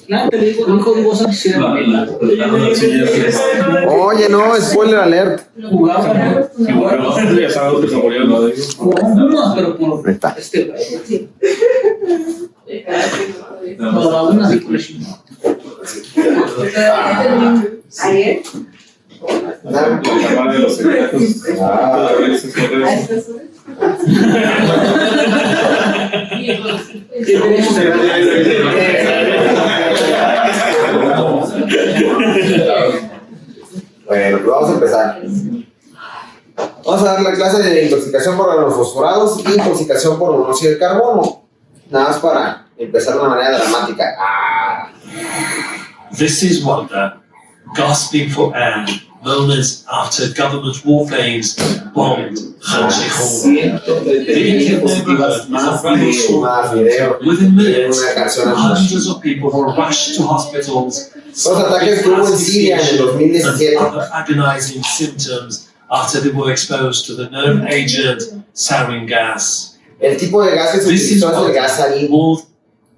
Nada, te digo, no con vos Oye, no, spoiler alert. Jugaba, Ya sabes que saboreaba lo de ellos. pero por Ahí está. Para una circulación. Ayer. La cámara de los secretos. Bueno, pues vamos a empezar. Vamos a dar la clase de intoxicación por organofosforados y intoxicación por monóxido de carbono. Nada más para empezar de una manera dramática. This is Wanda, gasping for air, moments after government warplanes bombed Hanshin Hall. The Indian neighborhood is a rebel stronghold. Within minutes, hundreds of people were rushed to hospitals. Los ataques que hubo en Siria en el 2017. And other agonizing symptoms after they were exposed to the known agent sarin gas. El tipo de gas que se utilizó es el gas sarin.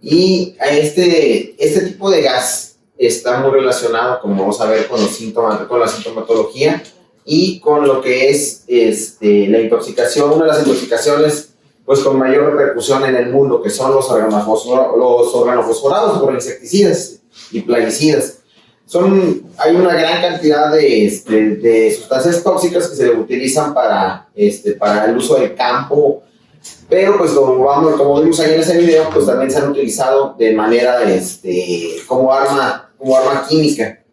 Y este tipo de gas está muy relacionado, como vamos a ver, con los síntomas, con la sintomatología y con lo que es la intoxicación, una de las intoxicaciones pues con mayor repercusión en el mundo, que son los organofosforados por insecticidas y plaguicidas. Hay una gran cantidad de sustancias tóxicas que se utilizan para el uso del campo, pero pues como vimos ahí en ese video, pues también se han utilizado de manera como arma química.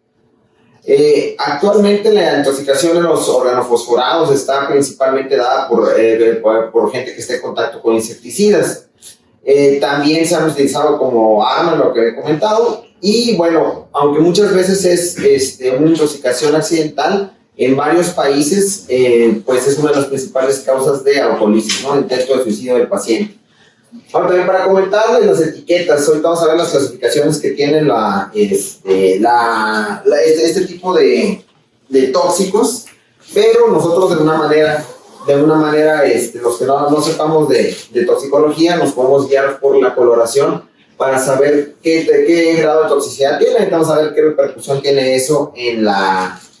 Actualmente la intoxicación de los organofosforados está principalmente dada por gente que esté en contacto con insecticidas. También se han utilizado como arma, lo que he comentado, y bueno, aunque muchas veces es una intoxicación accidental, en varios países pues es una de las principales causas de alcoholismo, ¿no? Intento de suicidio del paciente. Ahora también para comentarles las etiquetas, ahorita vamos a ver las clasificaciones que tienen este tipo de tóxicos, pero nosotros de alguna manera los que no sepamos de toxicología nos podemos guiar por la coloración para saber qué grado de toxicidad tiene. Vamos a ver qué repercusión tiene eso en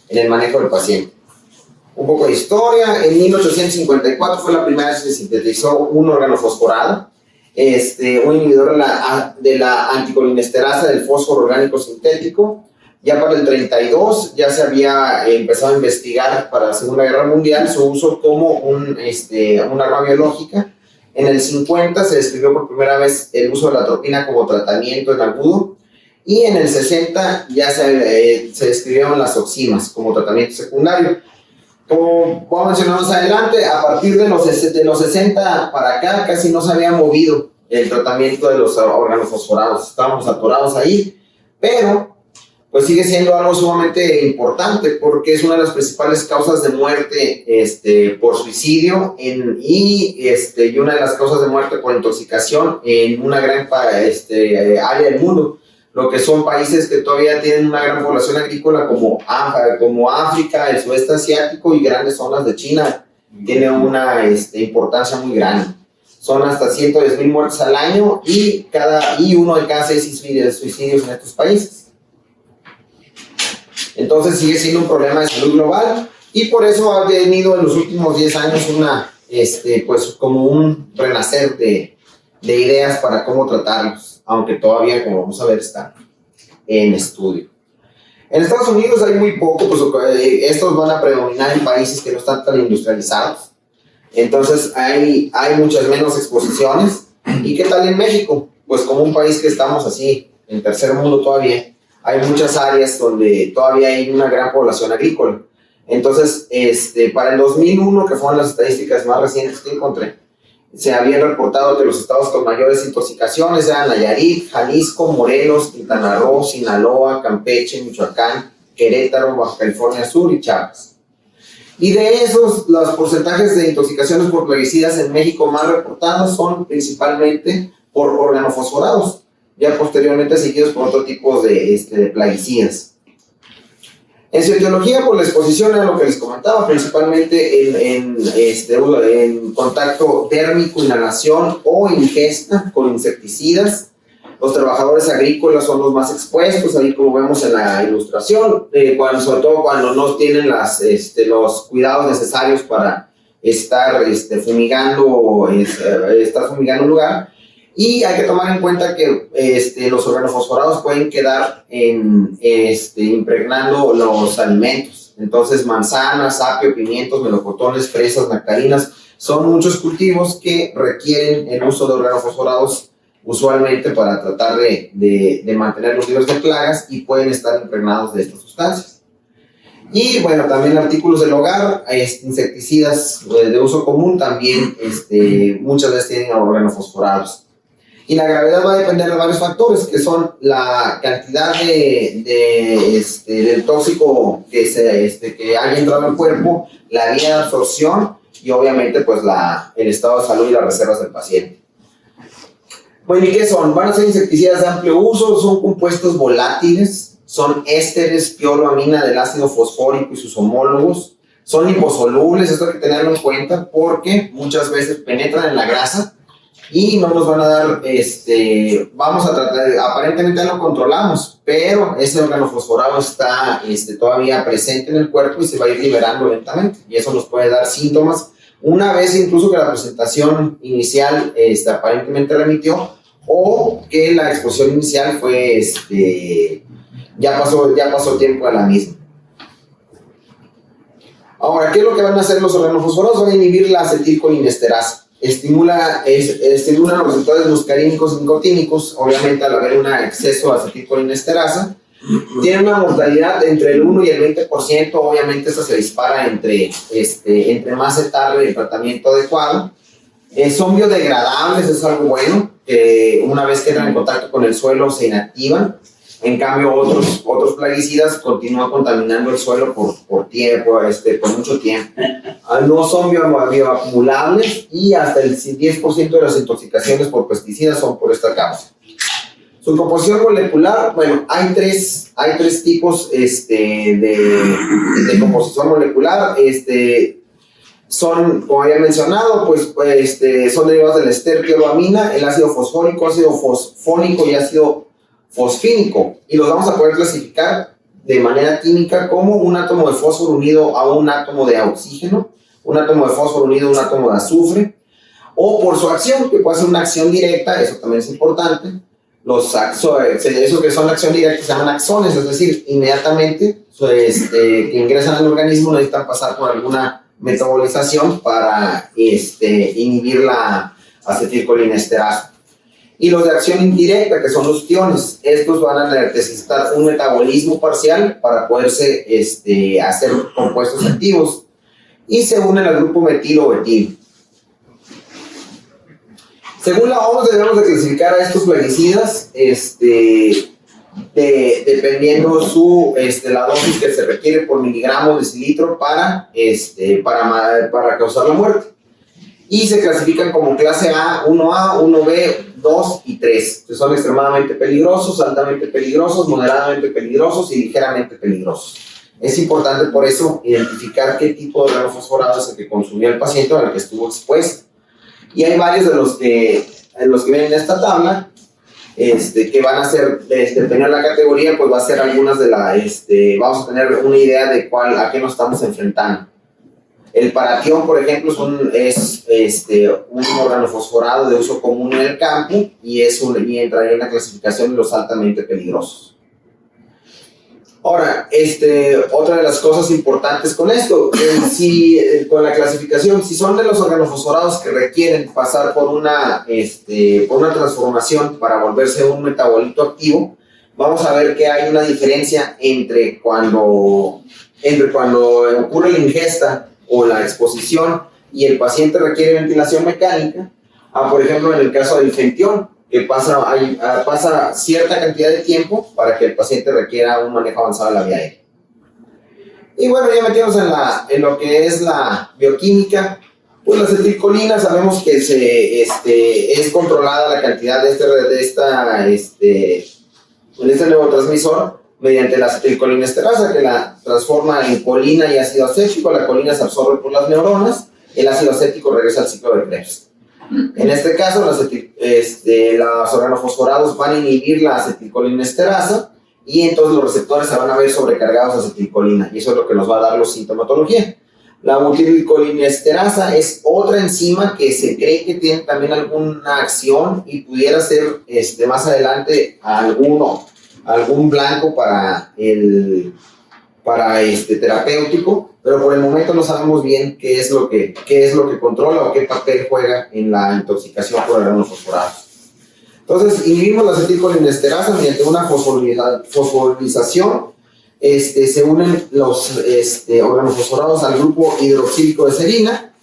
el manejo del paciente. Un poco de historia. En 1854 fue la primera vez que se sintetizó un organofosforado, un inhibidor de la anticolinesterasa del fósforo orgánico sintético. Ya para el 32 ya se había empezado a investigar para la Segunda Guerra Mundial su uso como un arma biológica. En el 50 se describió por primera vez el uso de la atropina como tratamiento en agudo, y en el 60 ya se describieron las oximas como tratamiento secundario. Como voy a mencionar más adelante, a partir de los 60 para acá casi no se había movido el tratamiento de los organofosforados. Estábamos atorados ahí, pero pues sigue siendo algo sumamente importante porque es una de las principales causas de muerte por suicidio y una de las causas de muerte por intoxicación en una gran área del mundo, lo que son países que todavía tienen una gran población agrícola como África, el sudeste asiático y grandes zonas de China. Tiene una importancia muy grande. Son hasta 110,000 muertes al año y uno de cada 6 suicidios en estos países. Entonces sigue siendo un problema de salud global y por eso ha venido en los últimos 10 años pues como un renacer de ideas para cómo tratarlos, aunque todavía, como vamos a ver, está en estudio. En Estados Unidos hay muy poco, pues estos van a predominar en países que no están tan industrializados, entonces hay muchas menos exposiciones. ¿Y qué tal en México? Pues como un país que estamos así, en tercer mundo todavía, hay muchas áreas donde todavía hay una gran población agrícola. Entonces, para el 2001, que fueron las estadísticas más recientes que encontré, se habían reportado que los estados con mayores intoxicaciones eran Nayarit, Jalisco, Morelos, Quintana Roo, Sinaloa, Campeche, Michoacán, Querétaro, Baja California Sur y Chiapas. Y de esos, los porcentajes de intoxicaciones por plaguicidas en México más reportados son principalmente por organofosforados, ya posteriormente seguidos por otro tipo de plaguicidas. En su etiología, por la exposición a lo que les comentaba, principalmente en contacto térmico, inhalación o ingesta con insecticidas. Los trabajadores agrícolas son los más expuestos, ahí como vemos en la ilustración, sobre todo cuando no tienen los cuidados necesarios para estar fumigando un lugar. Y hay que tomar en cuenta que los organofosforados pueden quedar impregnando los alimentos. Entonces, manzanas, apio, pimientos, melocotones, fresas, nectarinas, son muchos cultivos que requieren el uso de organofosforados usualmente para tratar de mantener los niveles de plagas y pueden estar impregnados de estas sustancias. Y bueno, también artículos del hogar, insecticidas de uso común también muchas veces tienen organofosforados. Y la gravedad va a depender de varios factores, que son la cantidad del tóxico que haya entrado al cuerpo, la vía de absorción y obviamente pues el estado de salud y las reservas del paciente. Bueno, ¿y qué son? Van a ser insecticidas de amplio uso, son compuestos volátiles, son ésteres pioloamina del ácido fosfórico y sus homólogos, son liposolubles, esto hay que tenerlo en cuenta porque muchas veces penetran en la grasa y no nos van a dar, vamos a tratar, aparentemente lo controlamos, pero ese organofosforado está todavía presente en el cuerpo y se va a ir liberando lentamente, y eso nos puede dar síntomas, una vez incluso que la presentación inicial aparentemente remitió, o que la exposición inicial fue, ya pasó tiempo a la misma. Ahora, ¿qué es lo que van a hacer los organofosforados? Van a inhibir la acetilcolinesterasa. Estimulan los receptores muscarínicos y nicotínicos, obviamente al haber un exceso de acetilcolinesterasa. Tiene una mortalidad entre el 1 y el 20%, obviamente esta se dispara entre más se tarde el tratamiento adecuado. Son biodegradables, es algo bueno, una vez que entran en contacto con el suelo se inactivan. En cambio, otros plaguicidas continúan contaminando el suelo por mucho tiempo. No son bioacumulables y hasta el 10% de las intoxicaciones por pesticidas son por esta causa. Su composición molecular, bueno, hay tres tipos de composición molecular. Son, como había mencionado, son derivados del ester pioloamina, el ácido fosfórico, ácido fosfónico y ácido fosfínico, y los vamos a poder clasificar de manera química como un átomo de fósforo unido a un átomo de oxígeno, un átomo de fósforo unido a un átomo de azufre, o por su acción, que puede ser una acción directa, eso también es importante. Esos que son acción directa se llaman axones, es decir, inmediatamente que ingresan al organismo necesitan pasar por alguna metabolización para inhibir la acetilcolinesterasa. Y los de acción indirecta, que son los tiones, estos van a necesitar un metabolismo parcial para poderse hacer compuestos activos y se unen al grupo metilo o etil. Según la OMS debemos de clasificar a estos plaguicidas dependiendo la dosis que se requiere por miligramo decilitro para causar la muerte. Y se clasifican como clase A, 1A, 1B, 2 y 3, que son extremadamente peligrosos, altamente peligrosos, moderadamente peligrosos y ligeramente peligrosos. Es importante por eso identificar qué tipo de organofosforado es el que consumió el paciente o al que estuvo expuesto. Y hay varios de los que vienen en esta tabla, que van a ser, dependiendo de la categoría, pues va a ser algunas de vamos a tener una idea de a qué nos estamos enfrentando. El paratión, por ejemplo, es un organofosforado de uso común en el campo y entraría en la clasificación de los altamente peligrosos. Ahora, otra de las cosas importantes con esto, con la clasificación, si son de los organofosforados que requieren pasar por una transformación para volverse un metabolito activo, vamos a ver que hay una diferencia entre cuando ocurre la ingesta o la exposición y el paciente requiere ventilación mecánica, por ejemplo en el caso del fentión, que pasa cierta cantidad de tiempo para que el paciente requiera un manejo avanzado de la vía aérea. Y bueno, ya metimos en lo que es la bioquímica, pues la acetilcolina sabemos que es controlada la cantidad de este neurotransmisor mediante la acetilcolinesterasa, que la transforma en colina y ácido acético. La colina se absorbe por las neuronas, el ácido acético regresa al ciclo de Krebs. En este caso, los organofosforados van a inhibir la acetilcolinesterasa y entonces los receptores se van a ver sobrecargados de acetilcolina y eso es lo que nos va a dar la sintomatología. La butilcolinesterasa es otra enzima que se cree que tiene también alguna acción y pudiera ser más adelante algún blanco para terapéutico, pero por el momento no sabemos bien qué es lo que controla o qué papel juega en la intoxicación por organofosforados. Entonces, inhibimos la acetilcolinesterasa mediante una fosforilación. Se unen los organofosforados al grupo hidroxílico de serina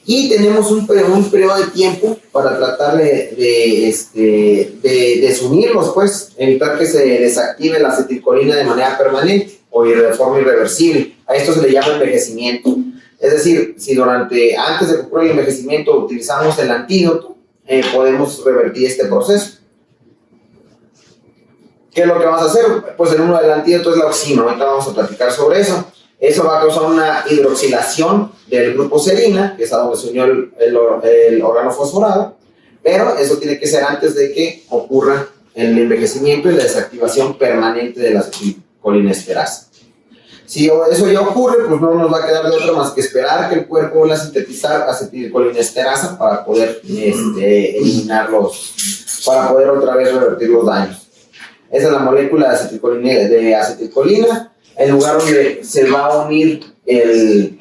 y tenemos un periodo de tiempo para tratar de desunirlos, pues, evitar que se desactive la acetilcolina de manera permanente o de forma irreversible. A esto se le llama envejecimiento. Es decir, si antes de que ocurra el envejecimiento utilizamos el antídoto, podemos revertir este proceso. ¿Qué es lo que vamos a hacer? Pues el uno del antídoto es la oxima. Ahorita vamos a platicar sobre eso. Eso va a causar una hidroxilación del grupo serina, que es a donde se unió el organofosforado, pero eso tiene que ser antes de que ocurra el envejecimiento y la desactivación permanente de la acetilcolinesterasa. Si eso ya ocurre, pues no nos va a quedar de otra más que esperar que el cuerpo vuelva a sintetizar acetilcolinesterasa para poder eliminarlos, para poder otra vez revertir los daños. Esa es la molécula de acetilcolina, el lugar donde se va a unir el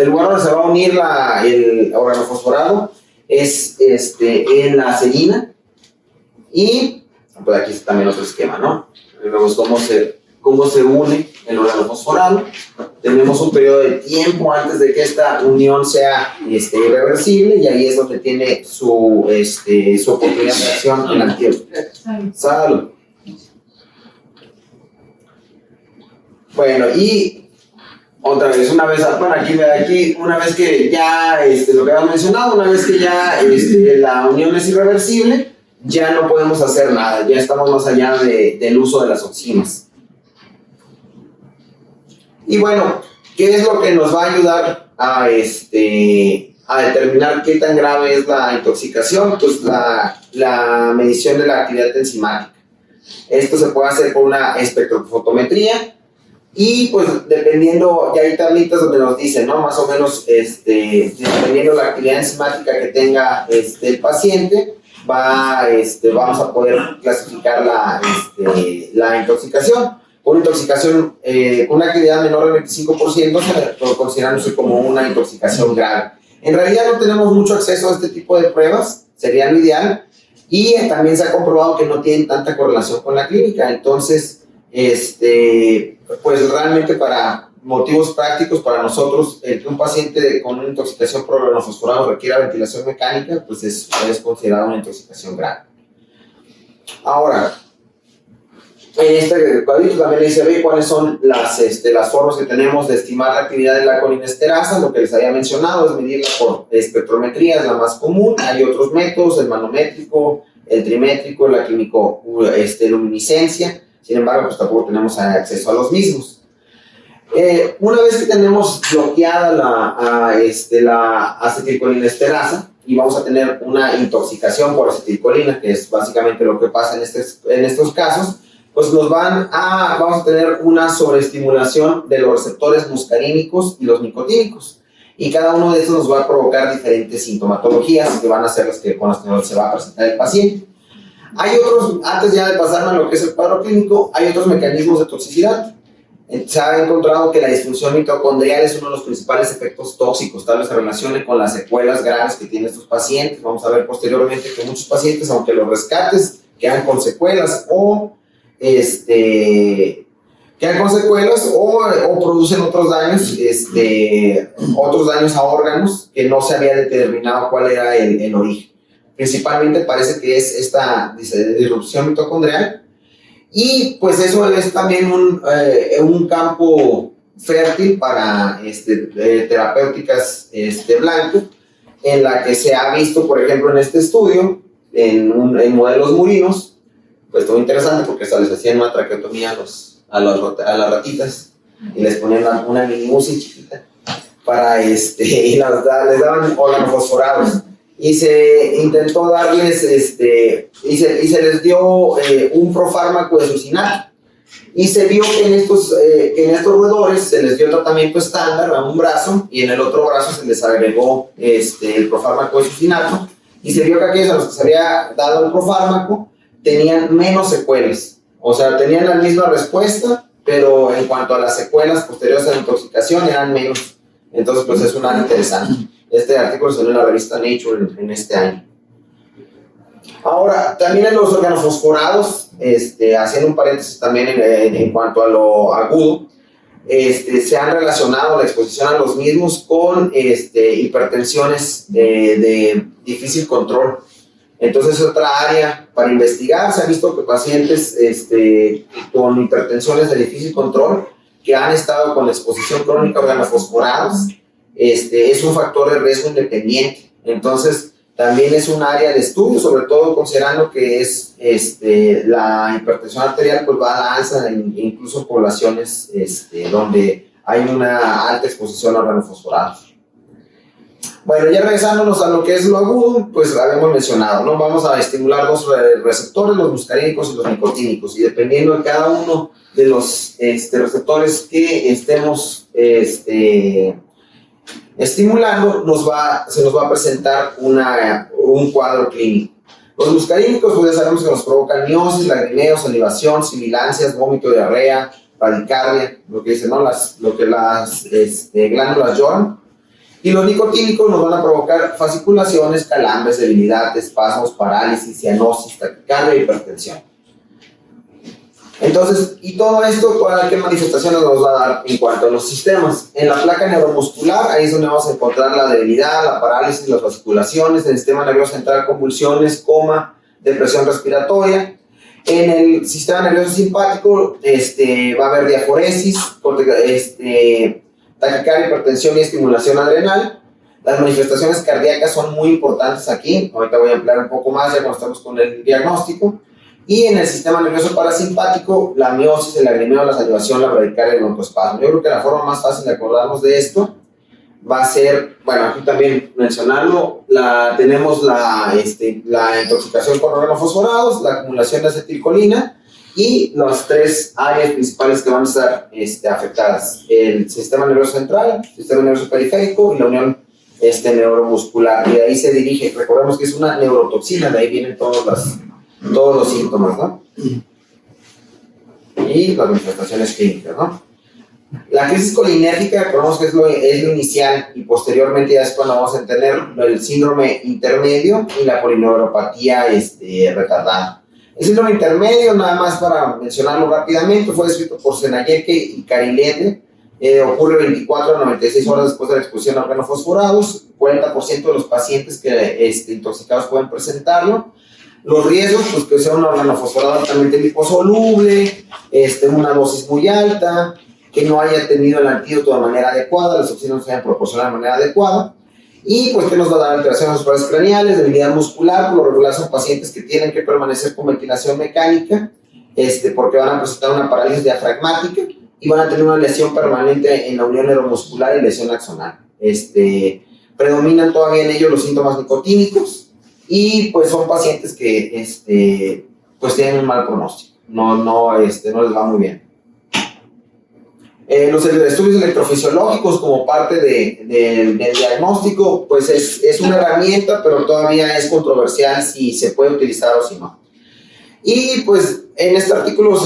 lugar donde se va a unir el organofosforado es en la serina y pues aquí está también otro esquema, ¿no? Vemos cómo se une el organofosforado. Tenemos un periodo de tiempo antes de que esta unión sea irreversible y ahí es donde tiene su oportunidad de acción el antídoto. Salud. Bueno, y otra vez, una vez que ya, lo que habíamos mencionado, una vez que ya la unión es irreversible, ya no podemos hacer nada, ya estamos más allá del uso de las oximas. Y bueno, ¿qué es lo que nos va a ayudar a determinar qué tan grave es la intoxicación? Pues la medición de la actividad enzimática. Esto se puede hacer por una espectrofotometría y pues dependiendo, ya hay tablitas donde nos dicen, ¿no? Más o menos, dependiendo la actividad enzimática que tenga el paciente, vamos a poder clasificar la intoxicación. Una intoxicación con una actividad menor del 25% considerándose como una intoxicación grave. En realidad no tenemos mucho acceso a este tipo de pruebas, sería lo ideal, y también se ha comprobado que no tienen tanta correlación con la clínica. Entonces, pues realmente para motivos prácticos para nosotros, que un paciente con una intoxicación por organofosforados requiera ventilación mecánica, pues es considerado una intoxicación grave. Ahora, en este cuadrito también se ve cuáles son las formas que tenemos de estimar la actividad de la colinesterasa. Lo que les había mencionado es medirla por espectrometría, es la más común. Hay otros métodos, el manométrico, el trimétrico, la químico-luminiscencia. Sin embargo, pues tampoco tenemos acceso a los mismos. Una vez que tenemos bloqueada la acetilcolinesterasa y vamos a tener una intoxicación por acetilcolina, que es básicamente lo que pasa en estos casos, pues vamos a tener una sobreestimulación de los receptores muscarínicos y los nicotínicos. Y cada uno de estos nos va a provocar diferentes sintomatologías que van a ser con las que se va a presentar el paciente. Hay otros, antes ya de pasarme a lo que es el cuadro clínico, hay otros mecanismos de toxicidad. Se ha encontrado que la disfunción mitocondrial es uno de los principales efectos tóxicos, tal vez se relacione con las secuelas graves que tienen estos pacientes. Vamos a ver posteriormente que muchos pacientes, aunque los rescates, quedan con secuelas o producen otros daños a órganos que no se había determinado cuál era el origen. Principalmente parece que es esta disrupción mitocondrial y pues eso es también un campo fértil para terapéuticas blanco, en la que se ha visto, por ejemplo, en este estudio, en modelos murinos. Pues todo interesante porque hasta les hacían una traqueotomía a las ratitas y les ponían una mini UCI chiquita y les daban organofosforados. Y se intentó darles, y se les dio un profármaco de succinato. Y se vio que en estos roedores se les dio el tratamiento estándar a un brazo y en el otro brazo se les agregó el profármaco de succinato. Y se vio que aquellos a los que se había dado el profármaco tenían menos secuelas. O sea, tenían la misma respuesta, pero en cuanto a las secuelas posteriores a la intoxicación eran menos. Entonces, pues es un área interesante. Este artículo salió en la revista Nature en este año. Ahora, también en los organofosforados, haciendo un paréntesis también en cuanto a lo agudo, se han relacionado la exposición a los mismos con hipertensiones de difícil control. Entonces, otra área para investigar. Se ha visto que pacientes con hipertensiones de difícil control que han estado con exposición crónica a organofosforados, es un factor de riesgo independiente. Entonces, también es un área de estudio, sobre todo considerando que es la hipertensión arterial pues va a la alza, incluso en poblaciones donde hay una alta exposición a organofosforados. Bueno, ya regresándonos a lo que es lo agudo, pues habíamos mencionado, ¿no? Vamos a estimular dos receptores, los muscarínicos y los nicotínicos, y dependiendo de cada uno de los receptores que estemos estimulando, se nos va a presentar un cuadro clínico. Los muscarínicos, pues ya sabemos que nos provocan miosis, lagrimeo, salivación, sibilancias, vómito, diarrea, bradicardia, lo que dicen, ¿no? Las glándulas lloran. Y los nicotínicos nos van a provocar fasciculaciones, calambres, debilidad, espasmos, parálisis, cianosis, taquicardia y hipertensión. Entonces, ¿y todo esto qué manifestaciones nos va a dar en cuanto a los sistemas? En la placa neuromuscular, ahí es donde vamos a encontrar la debilidad, la parálisis, las fasciculaciones, el sistema nervioso central, convulsiones, coma, depresión respiratoria. En el sistema nervioso simpático va a haber diaforesis, taquicardia, hipertensión y estimulación adrenal. Las manifestaciones cardíacas son muy importantes aquí. Ahorita voy a ampliar un poco más ya cuando estamos con el diagnóstico. Y en el sistema nervioso parasimpático, la miosis, el lagrimeo, la salivación, la bradicardia y el broncoespasmo. Yo creo que la forma más fácil de acordarnos de esto va a ser, bueno, aquí también mencionarlo, tenemos la intoxicación por organofosforados, la acumulación de acetilcolina y las tres áreas principales que van a estar afectadas: el sistema nervioso central, el sistema nervioso periférico y la unión neuromuscular. Y de ahí se dirige, recordemos que es una neurotoxina, de ahí vienen todos los síntomas, ¿no? Y las manifestaciones clínicas, ¿no? La crisis colinérgica, recordemos que es lo inicial y posteriormente ya es cuando vamos a tener el síndrome intermedio y la polineuropatía retardada. El síndrome intermedio, nada más para mencionarlo rápidamente, fue descrito por Senayeke y Carilete. Ocurre 24 a 96 horas después de la exposición a organofosforados. 40% de los pacientes intoxicados pueden presentarlo. Los riesgos, pues que sea un organofosforado altamente liposoluble, una dosis muy alta, que no haya tenido el antídoto de manera adecuada, las opciones no se hayan proporcionado de manera adecuada, y pues que nos va a dar alteraciones vasculares craneales, debilidad muscular. Por lo regular son pacientes que tienen que permanecer con ventilación mecánica, porque van a presentar una parálisis diafragmática y van a tener una lesión permanente en la unión neuromuscular y lesión axonal. Predominan todavía en ellos los síntomas nicotínicos y pues son pacientes que pues tienen un mal pronóstico, no les va muy bien. Los estudios electrofisiológicos como parte del diagnóstico, pues es una herramienta, pero todavía es controversial si se puede utilizar o si no. Y pues en este artículo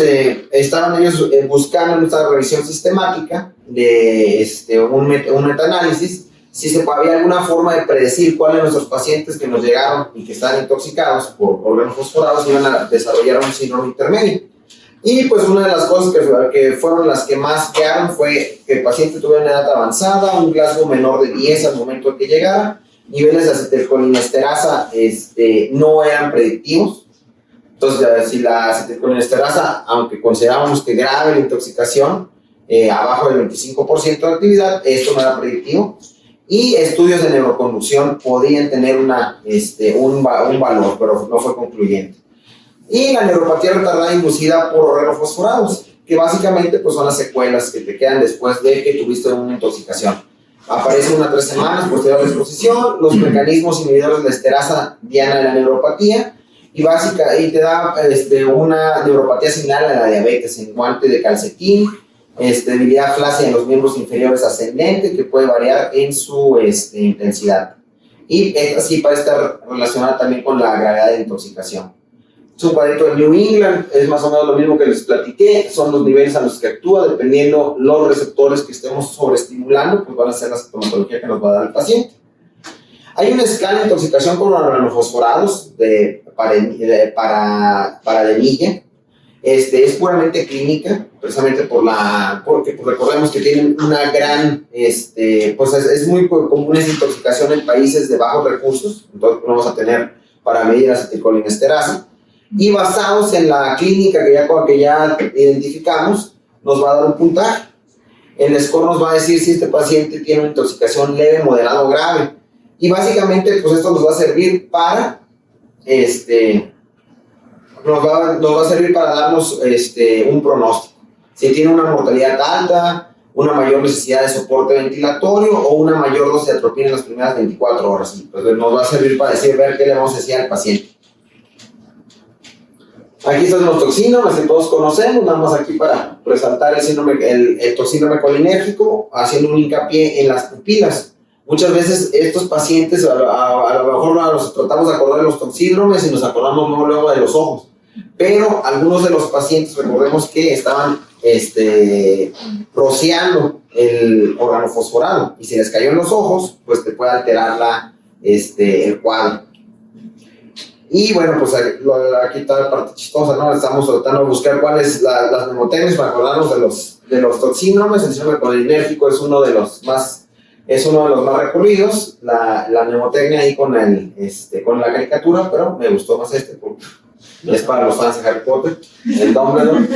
estaban ellos buscando en esta revisión sistemática de un metaanálisis si había alguna forma de predecir cuáles de nuestros pacientes que nos llegaron y que están intoxicados por organofosforados iban a desarrollar un síndrome intermedio. Y pues una de las cosas que fueron las que más quedaron fue que el paciente tuviera una edad avanzada, un Glasgow menor de 10 al momento de que llegara, niveles de acetilcolinesterasa no eran predictivos. Entonces, si la acetilcolinesterasa, aunque considerábamos que grave la intoxicación, abajo del 25% de actividad, esto no era predictivo. Y estudios de neuroconducción podían tener un valor, pero no fue concluyente. Y la neuropatía retardada inducida por organofosforados, que básicamente pues, son las secuelas que te quedan después de que tuviste una intoxicación. aparece una 3 semanas posterior a la exposición, los mecanismos inhibidores de la esterasa diana de la neuropatía, y te da una neuropatía similar a la diabetes en guante de calcetín, debilidad flácida en los miembros inferiores ascendente, que puede variar en su intensidad. Y así puede estar relacionada también con la gravedad de intoxicación. Es un cuadrito de New England, es más o menos lo mismo que les platiqué, son los niveles a los que actúa, dependiendo los receptores que estemos sobreestimulando, pues van a ser la sintomatología que nos va a dar el paciente. Hay una escala de intoxicación con organofosforados para adenilla. Es puramente clínica, precisamente porque pues recordemos que tienen una gran, pues es muy común esa intoxicación en países de bajos recursos, entonces vamos a tener para medir acetilcolinesterasa, y basados en la clínica que ya identificamos, nos va a dar un puntaje. El score nos va a decir si este paciente tiene una intoxicación leve, moderada o grave, y básicamente pues esto nos va a servir para nos va a servir para darnos un pronóstico. Si tiene una mortalidad alta, una mayor necesidad de soporte ventilatorio o una mayor dosis de atropina en las primeras 24 horas. Pues nos va a servir para ver qué le vamos a decir al paciente. Aquí están los toxínomes que todos conocemos, nada más aquí para resaltar el toxíndrome colinérgico, haciendo un hincapié en las pupilas. Muchas veces estos pacientes, a lo mejor nos tratamos de acordar de los toxíndromes y nos acordamos luego de los ojos. Pero algunos de los pacientes, recordemos que estaban rociando el organofosforado y si les cayó en los ojos, pues te puede alterar el cuadro. Y bueno, pues aquí está la parte chistosa, ¿no? Estamos tratando de buscar cuáles las mnemotecnias para acordarnos de los toxíndromes. El síndrome colinérgico es uno de los más recurridos. La mnemotecnia ahí con la caricatura, pero me gustó más porque es para los fans de Harry Potter, el Dumbledore.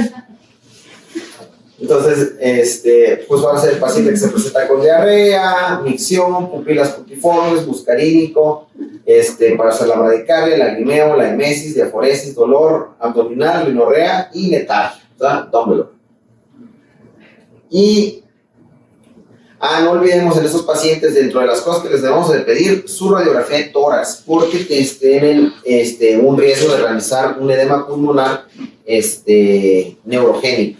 Entonces, pues va a ser el paciente que se presenta con diarrea, micción, pupilas puntiformes, muscarínico, para hacer la bradicardia, lagrimeo, la emesis, diaforesis, dolor abdominal, rinorrea y letargia, ¿verdad? Dumbledore. Y no olvidemos en estos pacientes, dentro de las cosas que les debemos de pedir, su radiografía de tórax, porque tienen un riesgo de realizar un edema pulmonar neurogénico.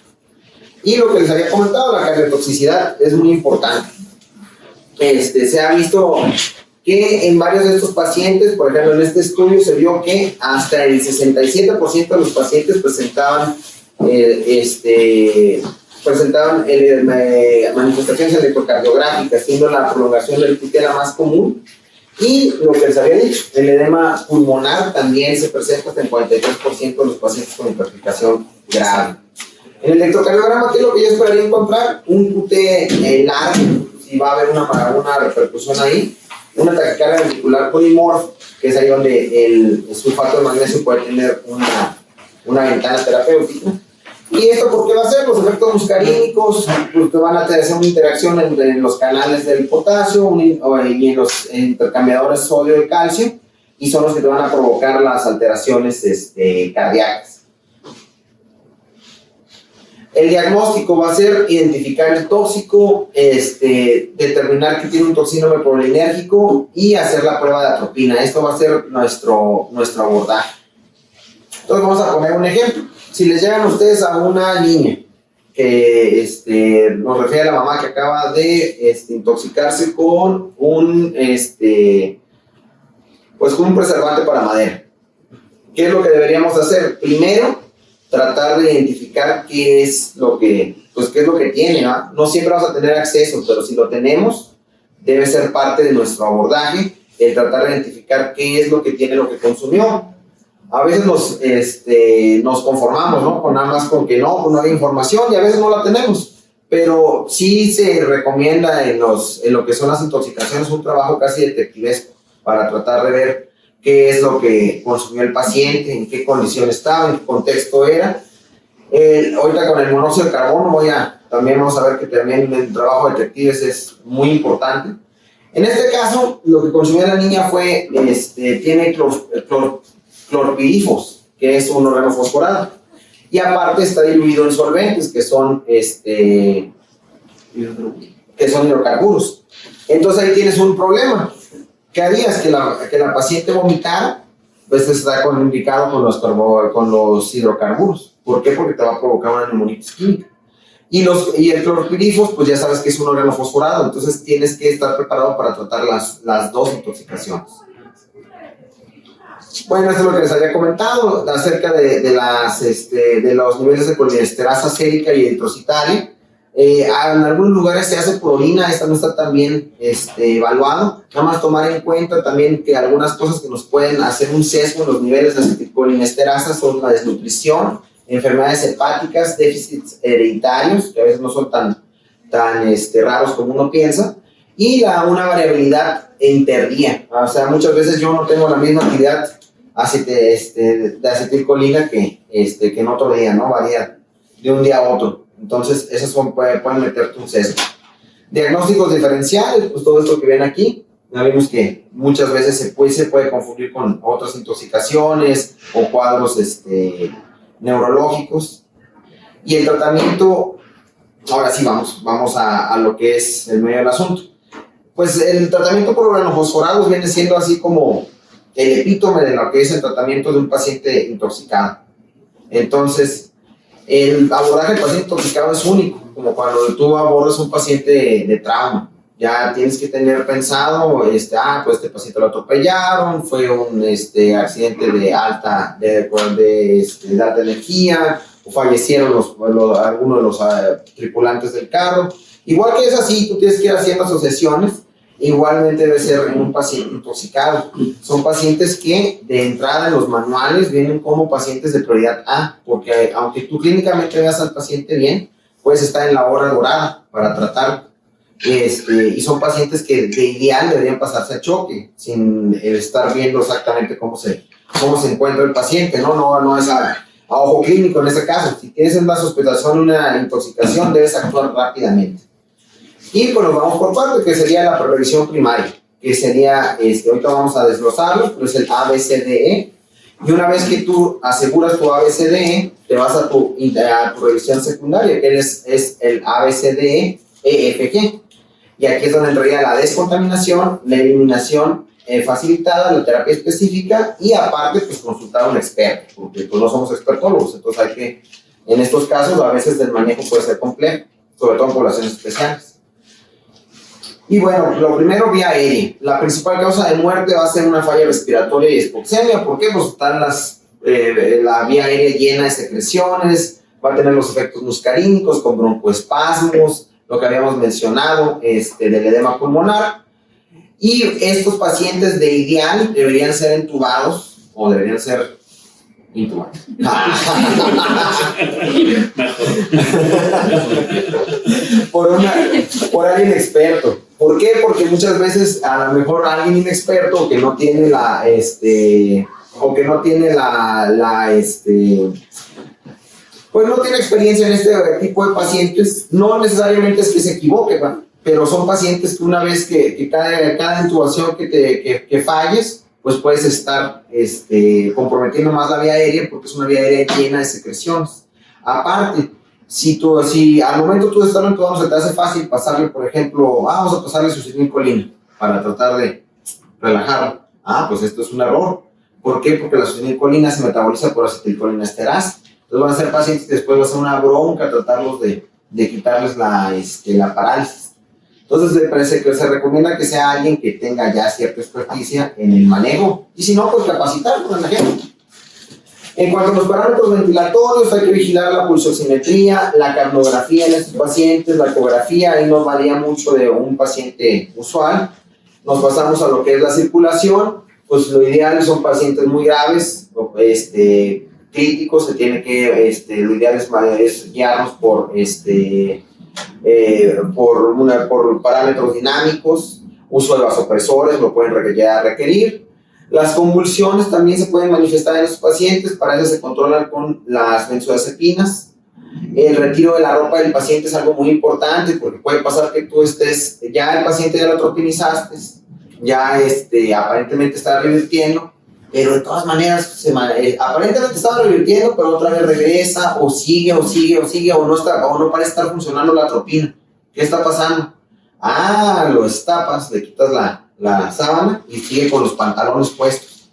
Y lo que les había comentado, la cardiotoxicidad es muy importante. Se ha visto que en varios de estos pacientes, por ejemplo en este estudio se vio que hasta el 67% de los pacientes presentaban manifestaciones electrocardiográficas, siendo la prolongación del QT la más común. Y lo que les había dicho, el edema pulmonar también se presenta hasta en 43% de los pacientes con hipertensión grave. En el electrocardiograma, ¿qué es lo que yo esperaría encontrar? Un QT largo, si va a haber una repercusión ahí, una taquicardia ventricular polimorfa, que es ahí donde el sulfato de magnesio puede tener una ventana terapéutica. ¿Y esto por qué va a ser? Los efectos muscarínicos pues, van a hacer una interacción en los canales del potasio y en los intercambiadores sodio y calcio, y son los que te van a provocar las alteraciones cardíacas. El diagnóstico va a ser identificar el tóxico, determinar que tiene un toxíndrome colinérgico y hacer la prueba de atropina. Esto va a ser nuestro abordaje. Entonces vamos a poner un ejemplo. Si les llegan ustedes a una niña que nos refiere a la mamá que acaba de intoxicarse con un preservante para madera, ¿qué es lo que deberíamos hacer? Primero, tratar de identificar qué es lo que tiene, ¿no? No siempre vamos a tener acceso, pero si lo tenemos, debe ser parte de nuestro abordaje, el tratar de identificar qué es lo que tiene, lo que consumió. A veces nos conformamos, ¿no? Con nada más con que no hay información, y a veces no la tenemos, pero sí se recomienda en lo que son las intoxicaciones un trabajo casi detectivesco para tratar de ver qué es lo que consumió el paciente, en qué condición estaba, en qué contexto era. Ahorita con el monóxido de carbono también vamos a ver que también el trabajo de detectives es muy importante. En este caso, lo que consumió la niña fue, tiene clorpirifos, que es un organofosforado, y aparte está diluido en solventes, que son hidrocarburos. Entonces ahí tienes un problema. ¿Qué harías? Que la paciente vomitara, pues está indicado con los hidrocarburos. ¿Por qué? Porque te va a provocar una neumonitis química. Y el clorpirifos, pues ya sabes que es un órgano fosforado, entonces tienes que estar preparado para tratar las dos intoxicaciones. Bueno, esto es lo que les había comentado acerca de los niveles de colinesterasa sérica y eritrocitaria. En algunos lugares se hace por orina, esta no está tan bien evaluado. Nada más tomar en cuenta también que algunas cosas que nos pueden hacer un sesgo en los niveles de acetilcolinesterasa son la desnutrición, enfermedades hepáticas, déficits hereditarios, que a veces no son tan raros como uno piensa, y una variabilidad interdía. O sea, muchas veces yo no tengo la misma actividad de acetilcolina que en otro día, ¿no? Varía de un día a otro. Entonces, esas pueden meterte un sesgo. Diagnósticos diferenciales, pues todo esto que ven aquí, ya vimos que muchas veces se puede confundir con otras intoxicaciones o cuadros neurológicos. Y el tratamiento, ahora sí vamos a lo que es el medio del asunto. Pues el tratamiento por organofosforados viene siendo así como el epítome de lo que es el tratamiento de un paciente intoxicado. Entonces, el abordaje del paciente intoxicado es único, como cuando tú abordas un paciente de trauma. Ya tienes que tener pensado, pues este paciente lo atropellaron, fue un accidente de alta energía, o fallecieron algunos de los tripulantes del carro. Igual que es así, tú tienes que ir haciendo asociaciones, igualmente debe ser en un paciente intoxicado. Son pacientes que de entrada en los manuales vienen como pacientes de prioridad A, porque aunque tú clínicamente veas al paciente bien, puedes estar en la hora dorada para tratar. Y son pacientes que de ideal deberían pasarse a choque sin estar viendo exactamente cómo se encuentra el paciente, no es a ojo clínico en ese caso. Si tienes una sospechación de una intoxicación, debes actuar rápidamente. Y pues nos vamos por parte, que sería la previsión primaria, que sería, ahorita vamos a desglosarlo, pero es el ABCDE. Y una vez que tú aseguras tu ABCDE, te vas a tu revisión secundaria, que es el ABCDE EFG. Y aquí es donde entraría la descontaminación, la eliminación facilitada, la terapia específica y aparte pues consultar a un experto, porque pues no somos expertólogos, entonces hay que, en estos casos a veces el manejo puede ser complejo, sobre todo en poblaciones especiales. Y bueno, lo primero, vía aérea. La principal causa de muerte va a ser una falla respiratoria y hipoxemia. ¿Por qué? Pues están la vía aérea llena de secreciones, va a tener los efectos muscarínicos con broncoespasmos, lo que habíamos mencionado del edema pulmonar. Y estos pacientes de ideal deberían ser entubados o deberían ser intubados. por alguien experto. ¿Por qué? Porque muchas veces a lo mejor alguien inexperto que no tiene pues no tiene experiencia en este tipo de pacientes, no necesariamente es que se equivoque, ¿va? Pero son pacientes que una vez que cada intubación que falles, pues puedes estar comprometiendo más la vía aérea porque es una vía aérea llena de secreciones. Aparte, si al momento tú de estar intubando se te hace fácil pasarle, por ejemplo, vamos a pasarle succinilcolina para tratar de relajarlo. Pues esto es un error. ¿Por qué? Porque la succinilcolina se metaboliza por acetilcolinesterasa. Entonces van a ser pacientes que después va a ser una bronca tratarlos de quitarles la parálisis. Entonces parece que se recomienda que sea alguien que tenga ya cierta experticia en el manejo y si no, pues capacitarlo con la gente. En cuanto a los parámetros ventilatorios, hay que vigilar la pulsoximetría, la capnografía en estos pacientes, la ecografía, ahí no varía mucho de un paciente usual. Nos pasamos a lo que es la circulación, pues lo ideal son pacientes muy graves, críticos, se tiene que, lo ideal es guiarnos por parámetros dinámicos, uso de vasopresores, lo pueden requerir. Las convulsiones también se pueden manifestar en estos pacientes, para eso se controlan con las benzodiazepinas. El retiro de la ropa del paciente es algo muy importante, porque puede pasar que tú ya el paciente ya lo tropinizaste, ya aparentemente está revirtiendo, pero de todas maneras aparentemente estaba revirtiendo, pero otra vez regresa, o sigue, o no parece estar funcionando la atropina. ¿Qué está pasando? Lo destapas, le quitas la sábana y sigue con los pantalones puestos.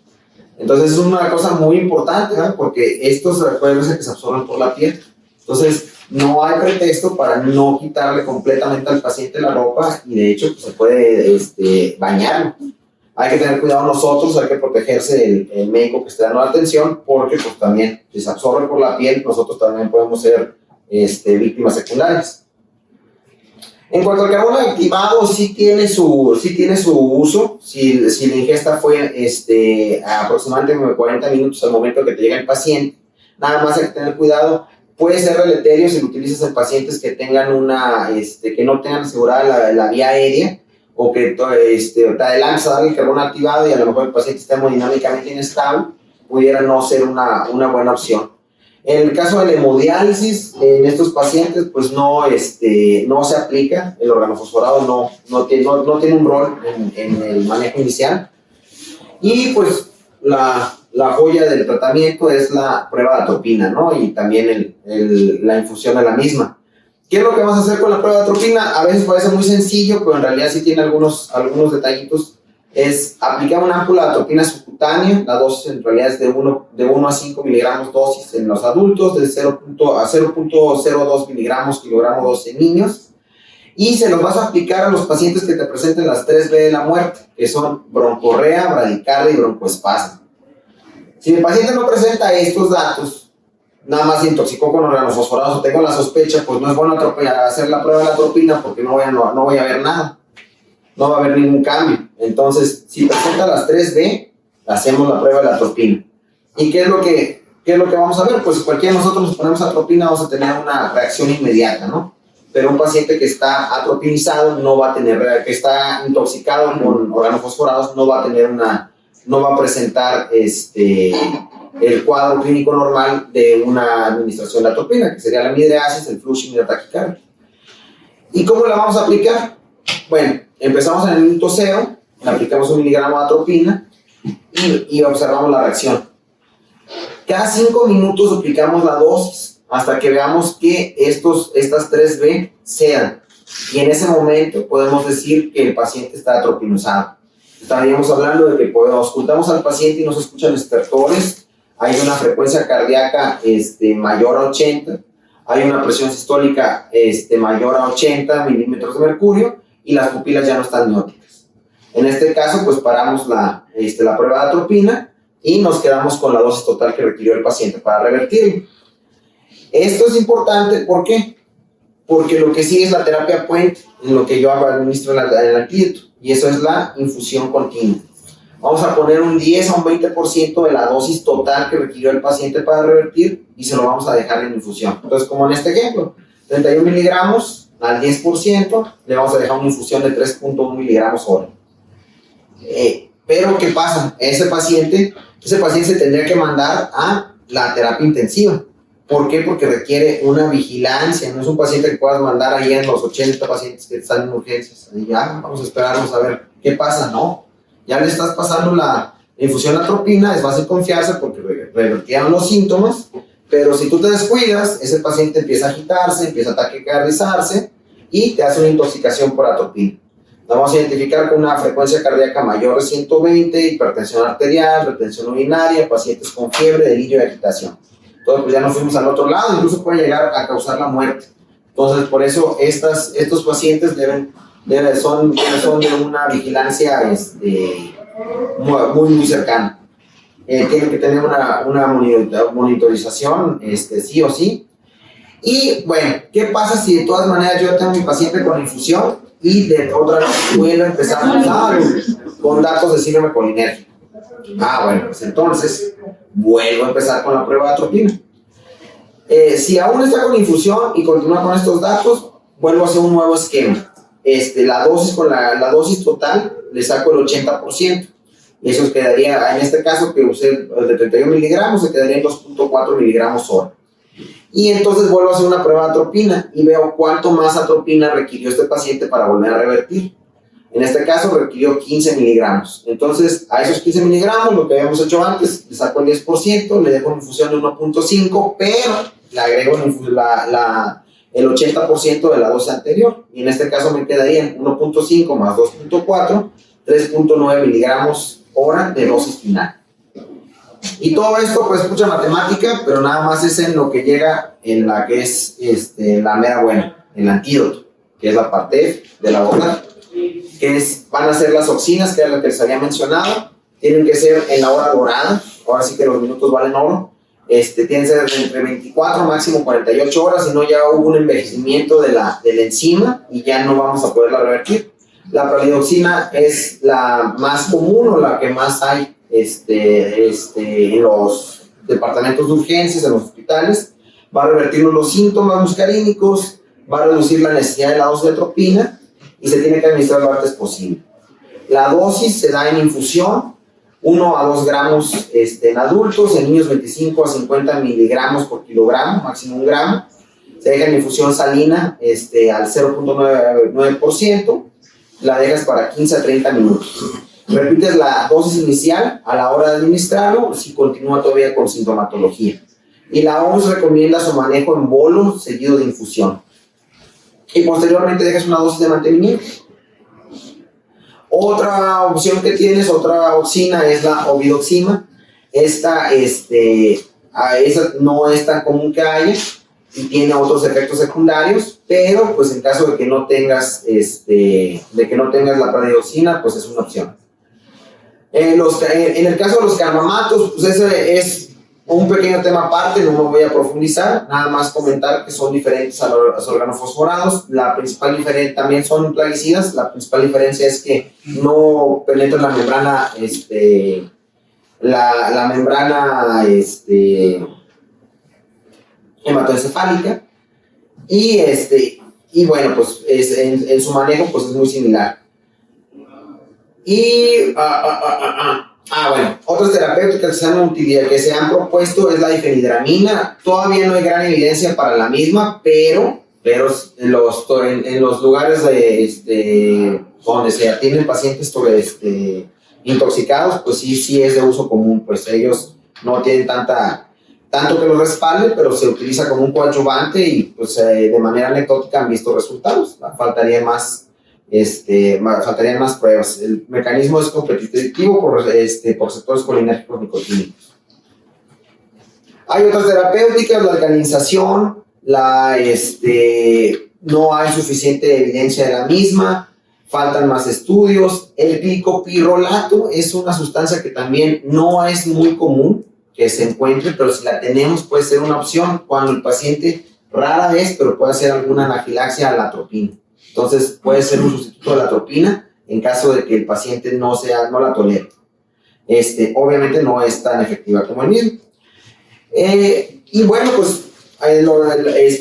Entonces es una cosa muy importante, ¿no? Porque estos pueden ser que se absorben por la piel. Entonces no hay pretexto para no quitarle completamente al paciente la ropa y de hecho pues, se puede bañarlo. Hay que tener cuidado nosotros, hay que protegerse el médico que esté dando la atención porque pues también si se absorbe por la piel nosotros también podemos ser víctimas secundarias. En cuanto al carbono activado, sí tiene su uso. Si la ingesta fue aproximadamente 40 minutos al momento que te llega el paciente, nada más hay que tener cuidado. Puede ser deleterio si lo utilizas en pacientes que tengan que no tengan asegurada la vía aérea o que te adelantas a darle el carbono activado y a lo mejor el paciente está hemodinámicamente inestable, pudiera no ser una buena opción. En el caso de la hemodiálisis, en estos pacientes, pues no se aplica, el organofosforado no tiene un rol en el manejo inicial. Y pues la joya del tratamiento es la prueba de atropina, ¿no? Y también la infusión de la misma. ¿Qué es lo que vamos a hacer con la prueba de atropina? A veces parece muy sencillo, pero en realidad sí tiene algunos detallitos. Es aplicar una ámpula de atropina subcutánea, la dosis en realidad es de 1 a 5 miligramos dosis en los adultos, de 0.02 miligramos kilogramo dosis en niños, y se los vas a aplicar a los pacientes que te presenten las 3B de la muerte, que son broncorrea, bradicardia y broncoespasmo. Si el paciente no presenta estos datos, nada más se intoxicó con organofosforados o tengo la sospecha, pues no es bueno hacer la prueba de la atropina porque no voy a ver nada. No va a haber ningún cambio. Entonces, si presenta las 3B, hacemos la prueba de la atropina. ¿Y qué es lo que vamos a ver? Pues cualquiera de nosotros nos ponemos atropina, vamos a tener una reacción inmediata, ¿no? Pero un paciente que está atropinizado que está intoxicado con organofosforados, no va a presentar el cuadro clínico normal de una administración de atropina, que sería la midriasis, el flushing y la taquicardia. ¿Y cómo la vamos a aplicar? Bueno, empezamos en el minuto 0, le aplicamos 1 miligramo de atropina y observamos la reacción. Cada 5 minutos aplicamos la dosis hasta que veamos que estas 3B cedan. Y en ese momento podemos decir que el paciente está atropinizado. Estaríamos hablando de que auscultamos al paciente y no se escuchan estertores, hay una frecuencia cardíaca mayor a 80, hay una presión sistólica mayor a 80 milímetros de mercurio, y las pupilas ya no están mióticas. En este caso, pues paramos la prueba de atropina y nos quedamos con la dosis total que requirió el paciente para revertirlo. Esto es importante, ¿por qué? Porque lo que sigue es la terapia puente, en lo que yo administro el antídoto, y eso es la infusión continua. Vamos a poner un 10 a un 20% de la dosis total que requirió el paciente para revertir y se lo vamos a dejar en infusión. Entonces, como en este ejemplo, 31 miligramos al 10%, le vamos a dejar una infusión de 3.1 miligramos hora. Pero, ¿qué pasa? Ese paciente se tendría que mandar a la terapia intensiva. ¿Por qué? Porque requiere una vigilancia, no es un paciente que puedas mandar ahí en los 80 pacientes que están en urgencias. Y ya, vamos a esperarnos a ver qué pasa. No, ya le estás pasando la infusión de atropina, es fácil confiarse porque revertían los síntomas. Pero si tú te descuidas, ese paciente empieza a agitarse, empieza a taquicardizarse y te hace una intoxicación por atropina. Lo vamos a identificar con una frecuencia cardíaca mayor de 120, hipertensión arterial, retención urinaria, pacientes con fiebre, delirio y agitación. Entonces, pues ya nos fuimos al otro lado, incluso puede llegar a causar la muerte. Entonces, por eso estos pacientes son de una vigilancia muy cercana. Tienen que tener una monitorización sí o sí. Y bueno, ¿qué pasa si de todas maneras yo tengo mi paciente con infusión y de otra vez vuelvo a empezar con datos de síndrome colinérgico? Bueno, pues entonces vuelvo a empezar con la prueba de atropina. Si aún está con infusión y continúa con estos datos, vuelvo a hacer un nuevo esquema. La dosis total le saco el 80%. Y eso quedaría, en este caso que usé el de 31 miligramos, se quedaría en 2.4 miligramos hora. Y entonces vuelvo a hacer una prueba de atropina y veo cuánto más atropina requirió este paciente para volver a revertir. En este caso requirió 15 miligramos. Entonces a esos 15 miligramos, lo que habíamos hecho antes, le saco el 10%, le dejo una infusión de 1.5, pero le agrego el 80% de la dosis anterior. Y en este caso me quedaría en 1.5 más 2.4, 3.9 miligramos hora de dosis final. Y todo esto, pues, mucha matemática, pero nada más es en lo que llega en la que es la mera buena, el antídoto, que es la parte F de la bondad, que van a ser las oxinas, que es lo que les había mencionado. Tienen que ser en la hora dorada, ahora sí que los minutos valen oro. Tienen que ser entre 24, máximo 48 horas, si no ya hubo un envejecimiento de la enzima y ya no vamos a poderla revertir. La pralidoxina es la más común o la que más hay en los departamentos de urgencias, en los hospitales. Va a revertir los síntomas muscarínicos, va a reducir la necesidad de la dosis de atropina y se tiene que administrar lo antes posible. La dosis se da en infusión, 1 a 2 gramos en adultos, en niños 25 a 50 miligramos por kilogramo, máximo 1 gramo. Se deja en infusión salina al 0.9%, la dejas para 15 a 30 minutos. Repites la dosis inicial a la hora de administrarlo si continúa todavía con sintomatología. Y la OMS recomienda su manejo en bolo seguido de infusión. Y posteriormente dejas una dosis de mantenimiento. Otra opción que tienes, otra oxina, es la obidoxima. Esta no es tan común que haya y tiene otros efectos secundarios, pero pues en caso de que no tengas, la pralidoxina, pues es una opción. En el caso de los carbamatos, pues ese es un pequeño tema aparte, no me voy a profundizar, nada más comentar que son diferentes a los organofosforados. La principal diferencia, también son plaguicidas, la principal diferencia es que no penetran la membrana, la membrana hematoencefálica, y bueno, pues en su manejo pues es muy similar. Y bueno, otras terapéuticas que se han propuesto es la difenhidramina. Todavía no hay gran evidencia para la misma, pero en los lugares donde se atienden pacientes intoxicados, pues sí es de uso común, pues ellos no tienen tanto que los respalde, pero se utiliza como un coadyuvante y pues de manera anecdótica han visto resultados. Faltarían más pruebas. El mecanismo es competitivo por receptores colinérgicos nicotínicos. Hay otras terapéuticas, la alcalinización, no hay suficiente evidencia de la misma, faltan más estudios. El glicopirrolato es una sustancia que también no es muy común que se encuentre, pero si la tenemos puede ser una opción cuando el paciente, rara vez, pero puede hacer alguna anafilaxia a la atropina. Entonces puede ser un sustituto de la atropina en caso de que el paciente no la tolere. Obviamente no es tan efectiva como el mismo. Y bueno, pues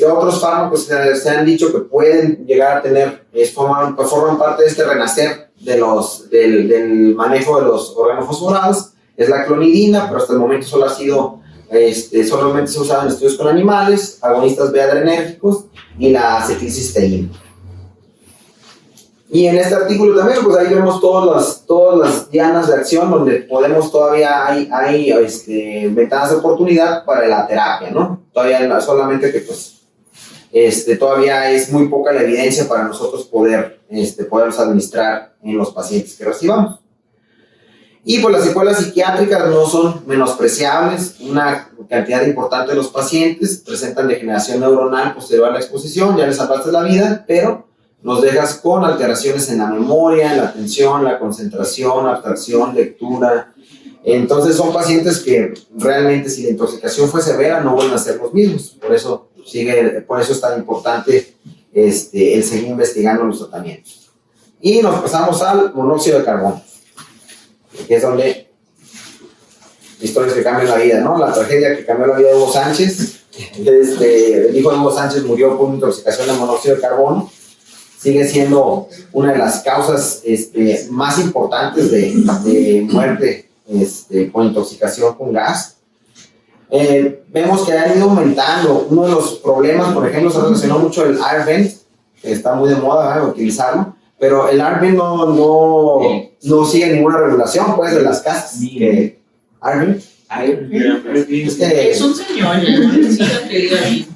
otros fármacos se han dicho que pueden llegar a tener, forman parte de este renacer del manejo de los organofosforados. Es la clonidina, pero hasta el momento solo ha sido, solamente se usa en estudios con animales, agonistas beta-adrenérgicos y la acetilcisteína. Y en este artículo también, pues ahí vemos todas las dianas de acción donde todavía hay ventanas de oportunidad para la terapia, ¿no? Todavía solamente que pues, todavía es muy poca la evidencia para nosotros poderlos administrar en los pacientes que recibamos. Y pues las secuelas psiquiátricas no son menospreciables. Una cantidad importante de los pacientes presentan degeneración neuronal posterior a la exposición, ya les salvaste la vida, pero nos dejas con alteraciones en la memoria, en la atención, la concentración, abstracción, lectura. Entonces son pacientes que realmente, si la intoxicación fue severa, no vuelven a ser los mismos. Por eso es tan importante el seguir investigando los tratamientos. Y nos pasamos al monóxido de carbono, que es donde historias que cambian la vida, ¿no? La tragedia que cambió la vida de Hugo Sánchez. El hijo de Hugo Sánchez murió por intoxicación de monóxido de carbono. Sigue siendo una de las causas más importantes de muerte por intoxicación con gas. Vemos que han ido aumentando. Uno de los problemas, por ejemplo, se relacionó mucho el air vent, que está muy de moda, ¿verdad?, utilizarlo, pero el air vent no sigue ninguna regulación, pues, de las casas. Air vent, Es que Es un señor, ya no necesita que diga ahí.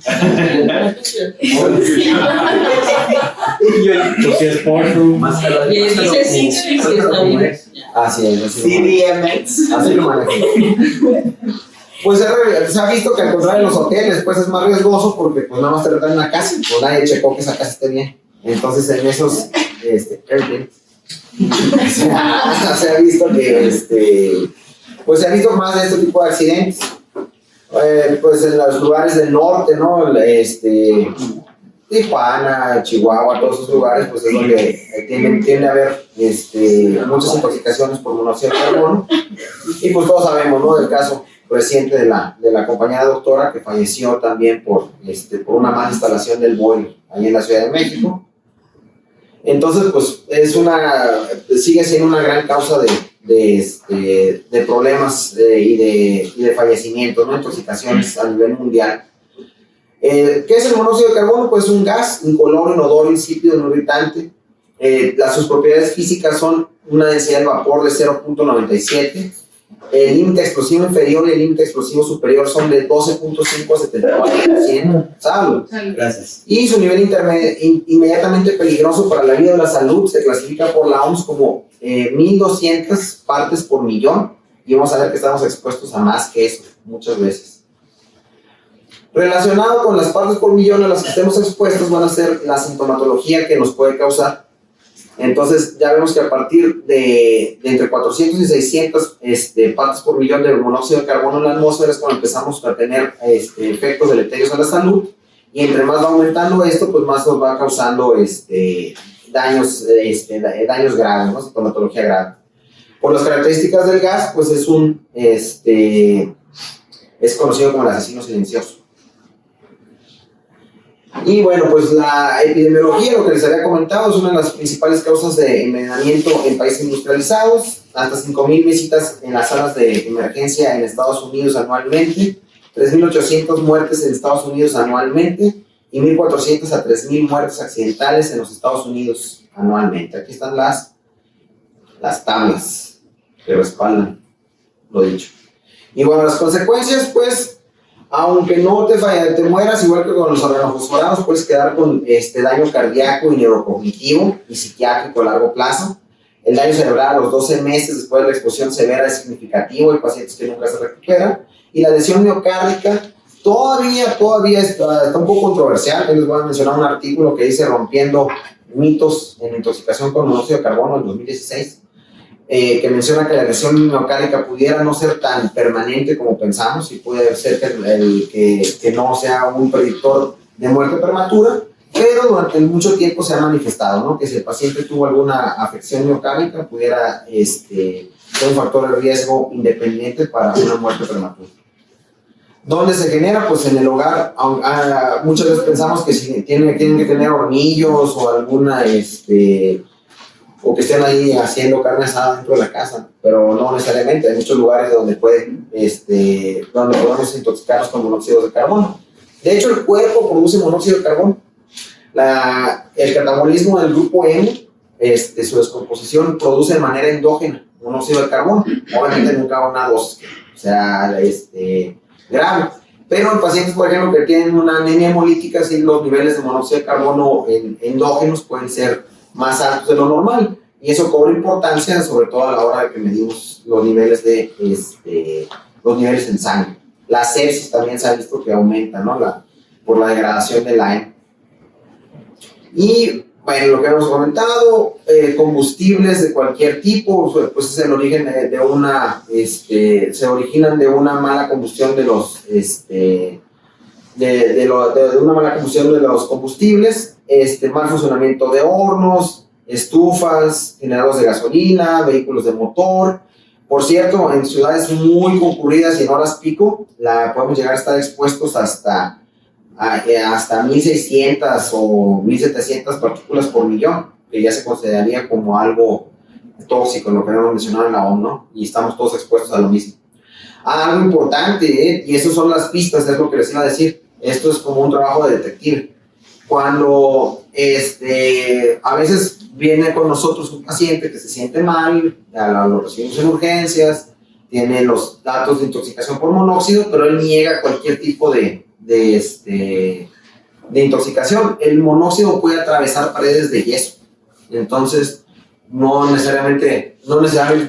Si es porno. Más Y él dice sí, sí, sí, está bien. así es, así CDMX. así lo manejo. Pues se ha visto que al contrario en los hoteles pues es más riesgoso porque pues nada más te rentan una casa, pues nadie checó que esa casa esté bien. Entonces en esos Airbnb se ha visto que pues se ha visto más de este tipo de accidentes. Pues en los lugares del norte, ¿no? Tijuana, Chihuahua, todos esos lugares, pues es donde tiende a haber muchas intoxicaciones por monóxido de carbono. Y pues todos sabemos, ¿no? Del caso reciente de la compañera doctora que falleció también por una mala instalación del boiler ahí en la Ciudad de México. Entonces, pues sigue siendo una gran causa de problemas y de fallecimientos, ¿no? Intoxicaciones a nivel mundial. ¿Qué es el monóxido de carbono? Pues un gas incoloro, inodoro, insípido, no irritante. Sus propiedades físicas son una densidad de vapor de 0.97. El límite explosivo inferior y el límite explosivo superior son de 12.5 a 74%. Salud. Gracias. Y su nivel inmediatamente peligroso para la vida o la salud se clasifica por la OMS como 1.200 partes por millón. Y vamos a ver que estamos expuestos a más que eso, muchas veces. Relacionado con las partes por millón a las que estemos expuestos van a ser la sintomatología que nos puede causar. Entonces ya vemos que a partir de entre 400 y 600 partes por millón de monóxido de carbono en la atmósfera es cuando empezamos a tener efectos deleterios a la salud, y entre más va aumentando esto, pues más nos va causando daños graves, ¿no? Sintomatología grave. Por las características del gas, pues es conocido como el asesino silencioso. Y bueno, pues la epidemiología, lo que les había comentado, es una de las principales causas de envenenamiento en países industrializados. Hasta 5.000 visitas en las salas de emergencia en Estados Unidos anualmente, 3.800 muertes en Estados Unidos anualmente y 1.400 a 3.000 muertes accidentales en los Estados Unidos anualmente. Aquí están las tablas que respaldan lo dicho. Y bueno, las consecuencias, pues, aunque no te mueras, igual que con los organofosforados, puedes quedar con daño cardíaco y neurocognitivo y psiquiátrico a largo plazo. El daño cerebral a los 12 meses después de la exposición severa es significativo, hay pacientes que nunca se recuperan. Y la lesión miocárdica todavía está un poco controversial. Les voy a mencionar un artículo que dice Rompiendo mitos en intoxicación con monóxido de carbono en 2016. Que menciona que la lesión miocárdica pudiera no ser tan permanente como pensamos y puede ser que no sea un predictor de muerte prematura, pero durante mucho tiempo se ha manifestado, ¿no? Que si el paciente tuvo alguna afección miocárdica pudiera ser un factor de riesgo independiente para una muerte prematura. ¿Dónde se genera? Pues en el hogar. Muchas veces pensamos que si tienen que tener hornillos o alguna o que estén ahí haciendo carne asada dentro de la casa, pero no necesariamente. Hay muchos lugares donde donde podemos intoxicarnos con monóxido de carbono. De hecho, el cuerpo produce monóxido de carbono. El catabolismo del grupo M, su descomposición produce de manera endógena monóxido de carbono. Obviamente nunca una dosis, o sea, grave. Pero en pacientes, por ejemplo, que tienen una anemia hemolítica, sí, los niveles de monóxido de carbono endógenos pueden ser más altos de lo normal, y eso cobra importancia, sobre todo a la hora de que medimos los niveles en sangre. La sepsis también se ha visto que aumenta, ¿no? Por la degradación del AIM. Y bueno, lo que hemos comentado, combustibles de cualquier tipo, pues es el origen de una, se originan de una mala combustión de una mala combustión de los combustibles, mal funcionamiento de hornos, estufas, generadores de gasolina, vehículos de motor. Por cierto, en ciudades muy concurridas y en horas pico, podemos llegar a estar expuestos hasta 1.600 o 1.700 partículas por millón, que ya se consideraría como algo tóxico, lo que hemos mencionado en la OMS, ¿no? Y estamos todos expuestos a lo mismo. Algo importante, y esas son las pistas, es lo que les iba a decir. Esto es como un trabajo de detective. Cuando a veces viene con nosotros un paciente que se siente mal, lo recibimos en urgencias, tiene los datos de intoxicación por monóxido, pero él niega cualquier tipo de intoxicación. El monóxido puede atravesar paredes de yeso, entonces no necesariamente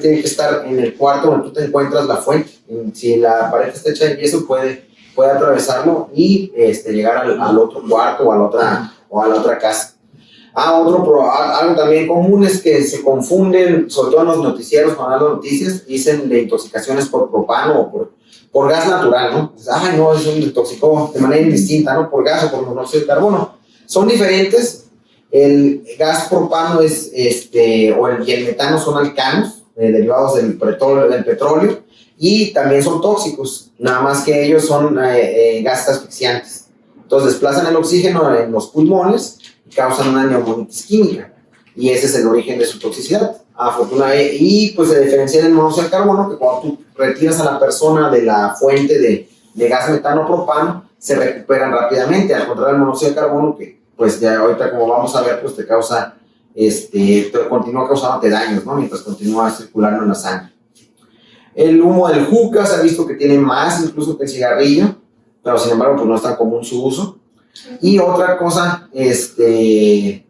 tiene que estar en el cuarto donde tú te encuentras la fuente. Si la pared está hecha de yeso, puede atravesarlo y llegar al otro cuarto o a la otra casa. Algo también común es que se confunden, sobre todo en los noticieros, cuando dan las noticias, dicen de intoxicaciones por propano o por gas natural, ¿no? Ay, no, es un intoxicó de manera indistinta, ¿no? Por gas o por monóxido de carbono. Son diferentes. El gas propano y el metano son alcanos, derivados del petróleo, y también son tóxicos, nada más que ellos son gases asfixiantes. Entonces desplazan el oxígeno en los pulmones y causan una neumonitis química, y ese es el origen de su toxicidad. Afortunadamente, y pues se diferencia del monóxido de carbono, que cuando tú retiras a la persona de la fuente de gas metano propano, se recuperan rápidamente, al contrario del monóxido de carbono, que pues ya ahorita, como vamos a ver, pues te causa, te continúa causándote daños, ¿no? Mientras continúa circulando en la sangre. El humo del juca se ha visto que tiene más incluso que el cigarrillo, pero sin embargo pues no es tan común su uso. Y otra cosa, que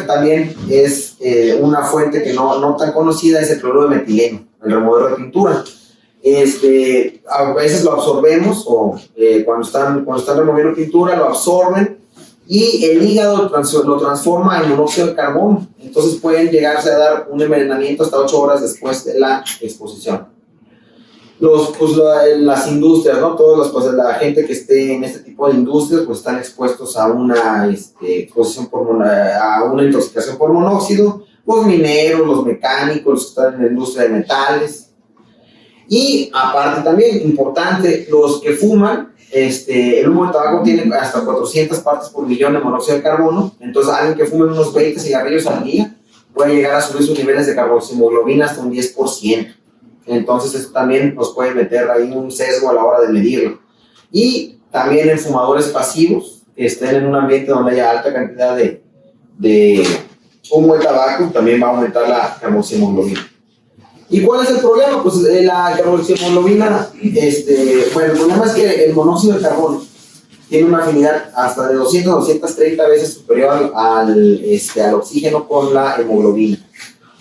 también es una fuente que no tan conocida, es el cloruro de metileno, el removedor de pintura. A veces lo absorbemos, o cuando están removiendo pintura, lo absorben, y el hígado lo transforma en monóxido de carbono. Entonces pueden llegarse a dar un envenenamiento hasta 8 horas después de la exposición. Las industrias, ¿no? La gente que esté en este tipo de industrias pues están expuestos a una exposición a una intoxicación por monóxido. Los mineros, los mecánicos, los que están en la industria de metales. Y aparte también, importante, los que fuman, el humo de tabaco tiene hasta 400 partes por millón de monóxido de carbono. Entonces alguien que fume unos 20 cigarrillos al día puede llegar a subir sus niveles de carboximoglobina hasta un 10%. Entonces esto también nos puede meter ahí un sesgo a la hora de medirlo. Y también en fumadores pasivos que estén en un ambiente donde haya alta cantidad de humo de tabaco, también va a aumentar la carboximoglobina. ¿Y cuál es el problema? Pues la carboximoglobina, el problema es que el monóxido de carbono tiene una afinidad hasta de 200 a 230 veces superior al oxígeno con la hemoglobina.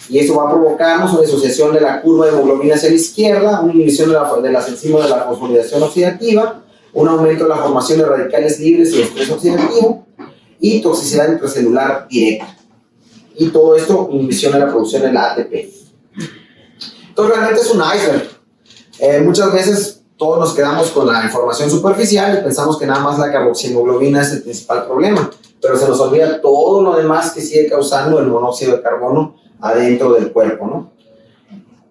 Y eso va a provocarnos una disociación de la curva de hemoglobina hacia la izquierda, una inhibición de las enzimas de la fosforilación oxidativa, un aumento de la formación de radicales libres y estrés oxidativo, y toxicidad intracelular directa. Y todo esto inhibición de la producción del ATP. Entonces realmente es un iceberg. Muchas veces todos nos quedamos con la información superficial y pensamos que nada más la carboximoglobina es el principal problema, pero se nos olvida todo lo demás que sigue causando el monóxido de carbono adentro del cuerpo, ¿no?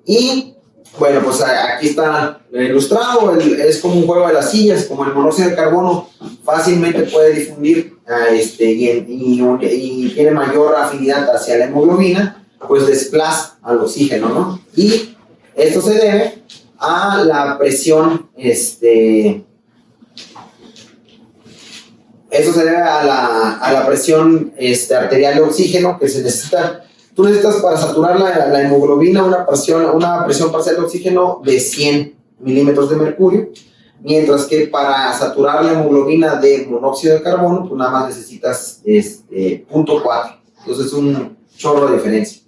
Y bueno, pues aquí está ilustrado, es como un juego de las sillas. Como el monóxido de carbono fácilmente puede difundir y tiene mayor afinidad hacia la hemoglobina, pues desplaza al oxígeno, ¿no? Y esto se debe a la presión, eso se debe a la presión arterial de oxígeno que se necesita. Tú necesitas para saturar la hemoglobina una presión parcial de oxígeno de 100 milímetros de mercurio, mientras que para saturar la hemoglobina de monóxido de carbono, tú nada más necesitas 0.4. Entonces es un chorro de diferencia.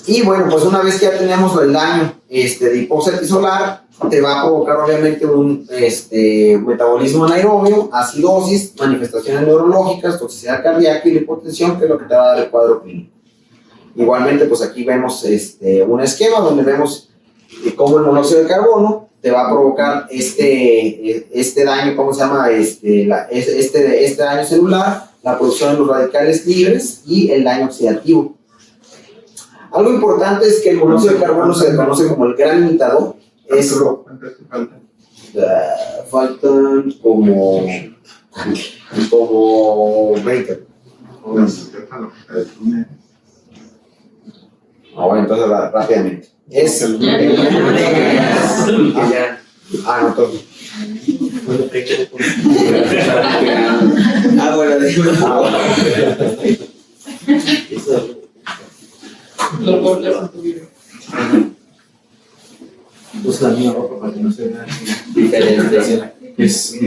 Y bueno, pues una vez que ya tenemos el daño de hipoxia altisolar, te va a provocar obviamente un metabolismo anaerobio, acidosis, manifestaciones neurológicas, toxicidad cardíaca y la hipotensión, que es lo que te va a dar el cuadro clínico. Igualmente, pues aquí vemos un esquema donde vemos cómo el monóxido de carbono te va a provocar este daño, ¿cómo se llama? Este daño celular, la producción de los radicales libres y el daño oxidativo. Algo importante es que el monóxido de carbono se conoce como el gran imitador. Faltan como 20. Bueno, entonces rápidamente. No, entonces. Lo cortas en tu video. Usa la misma ropa para que no se vea Diferente. es